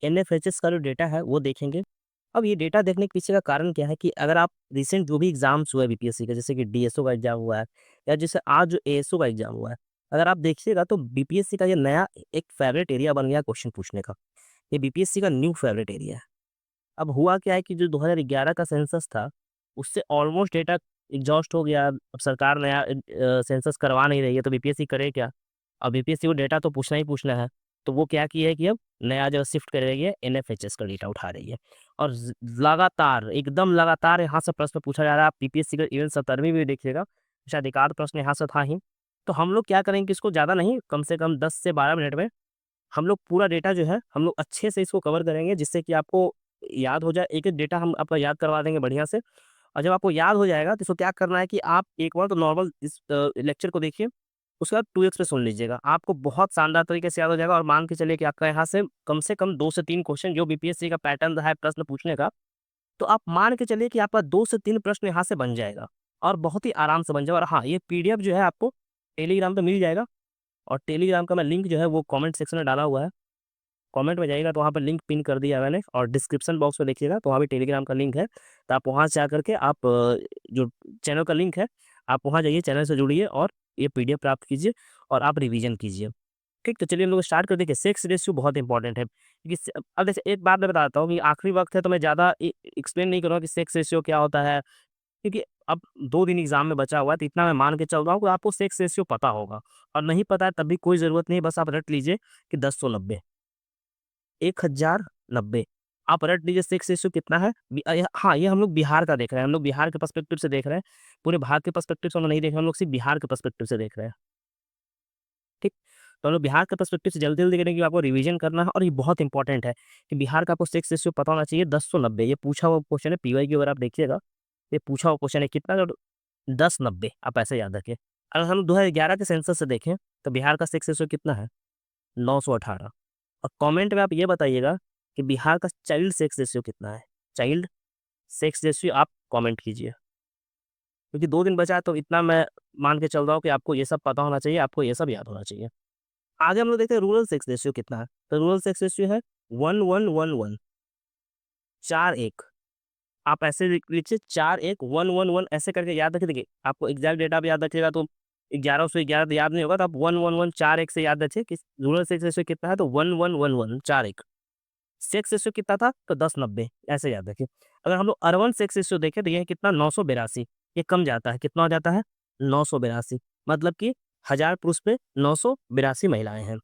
NFHS का जो data है वो देखेंगे। अब ये डेटा देखने के पीछे का कारण क्या है कि अगर आप रिसेंट जो भी एग्ज़ाम्स हुए बीपीएससी के, जैसे कि डीएसओ का एग्ज़ाम हुआ है या जैसे आज जो एएसओ का एग्ज़ाम हुआ है, अगर आप देखिएगा तो बीपीएससी का ये नया एक फ़ेवरेट एरिया बन गया क्वेश्चन पूछने का। ये बीपीएससी का न्यू फ़ेवरेट एरिया है। अब हुआ क्या है कि जो 2011 का सेंसस था, उससे ऑलमोस्ट डेटा एग्ज़ॉस्ट हो गया। अब सरकार नया सेंसस करवा नहीं रही है, तो बीपीएससी करे क्या? अब बीपीएससी को डेटा तो पूछना ही पूछना है, तो वो क्या की है कि अब नया जो शिफ्ट कर रही है, एनएफएचएस का डेटा उठा रही है। और लगातार, एकदम लगातार यहाँ से प्रश्न पूछा जा रहा है। आप बीपीएससी का इवन 17वीं में देखिएगा, शायद एक आध प्रश्न यहाँ से था ही। तो हम लोग क्या करेंगे कि इसको ज़्यादा नहीं, कम से कम 10 से 12 मिनट में हम लोग पूरा डेटा जो है, हम लोग अच्छे से इसको कवर करेंगे, जिससे कि आपको याद हो जाए। एक-एक डेटा हम आपका याद करवा देंगे बढ़िया से। और जब आपको याद हो जाएगा, तो इसको क्या करना है कि आप एक बार तो नॉर्मल इस लेक्चर को देखिए, उसके बाद 2x पे सुन लीजिएगा। आपको बहुत शानदार तरीके से याद हो जाएगा। और मान के चलिए कि आपका यहाँ से कम 2 से 3 क्वेश्चन जो बीपीएससी का पैटर्न है प्रश्न पूछने का, तो आप मान के चलिए कि आपका 2 से 3 प्रश्न यहाँ से बन जाएगा और बहुत ही आराम से बन जाएगा। और हाँ, ये पीडीएफ जो है आपको टेलीग्राम पे मिल जाएगा। और टेलीग्राम का मैं लिंक जो है वो कमेंट सेक्शन में डाला हुआ है। कमेंट में जाइएगा तो वहाँ पे लिंक पिन कर दिया है मैंने, और डिस्क्रिप्शन बॉक्स में देखिएगा तो वहाँ भी टेलीग्राम का लिंक है। तो आप वहाँ से आकर के आप जो चैनल का लिंक है, आप वहाँ जाइए, चैनल से जुड़िए और ये पीडीएफ प्राप्त कीजिए और आप रिवीजन कीजिए। ठीक, तो चलिए हम लोग स्टार्ट कर। देखिए, सेक्स रेशियो बहुत इंपॉर्टेंट है, क्योंकि अब जैसे एक बात मैं बताता हूँ कि आखिरी वक्त है, तो मैं ज़्यादा एक्सप्लेन नहीं करूँगा कि सेक्स रेशियो क्या होता है, क्योंकि अब 2 दिन एग्जाम में बचा हुआ है, तो इतना मैं मान के चल रहा हूँ कि आपको सेक्स रेशियो पता होगा। और नहीं पता है तब भी कोई ज़रूरत नहीं है, बस आप रट लीजिए कि 10/90, 1090। आप रट लीजिए सेक्स रेशियो कितना है। हाँ, ये हम लोग बिहार का देख रहे हैं, हम लोग बिहार के पर्सपेक्टिव से देख रहे हैं। पूरे भारत के पर्सपेक्टिव से हम लोग नहीं देख रहे हैं, हम लोग सिर्फ बिहार के पर्सपेक्टिव से देख रहे हैं। ठीक? तो हम लोग बिहार के पर्सपेक्टिव से जल्दी-जल्दी करेंगे, आपको रिवीजन करना है। और ये बहुत इंपॉर्टेंट है कि बिहार का आपको सेक्स रेशियो पता होना चाहिए 10/90। ये पूछा हुआ क्वेश्चन है, पीवाईक्यू अगर आप देखिएगा, ये पूछा हुआ क्वेश्चन है कितना, 10/90 आप ऐसे याद रखिए। अगर हम 2011 के सेंसस से देखें, तो बिहार का सेक्स रेशियो कितना है? 918। और कमेंट में आप ये बताइएगा कि बिहार का चाइल्ड सेक्स रेशियो कितना है? चाइल्ड सेक्स रेशियो आप कमेंट कीजिए। क्योंकि 2 दिन बचा है, तो इतना मैं मान के चल रहा हूँ कि आपको ये सब पता होना चाहिए, आपको ये सब याद होना चाहिए। आगे हम लोग देखते हैं रूरल सेक्स रेशियो कितना है। तो रूरल सेक्स रेशियो है 1111, 4:1। आप ऐसे लिख लीजिए 4:1, 1:1, 1 ऐसे करके याद रखिए। देखिए, आपको एग्ज़ैक्ट डेटा भी याद रखिएगा तो 11 से 11 तो याद नहीं होगा, तो आप 1:1, 1 4:1 से याद रखिए कि रूरल सेक्स रेशियो कितना है, तो 1:1, 1:1, 4:1। सेक्स रेशियो कितना था, तो 10:90 ऐसे याद रखिए। अगर हम लोग अर्बन सेक्स रेशियो देखें, तो ये है कितना, 982। ये कम जाता है, कितना हो जाता है, 982। मतलब कि 1000 पुरुष पे 982 महिलाएँ हैं।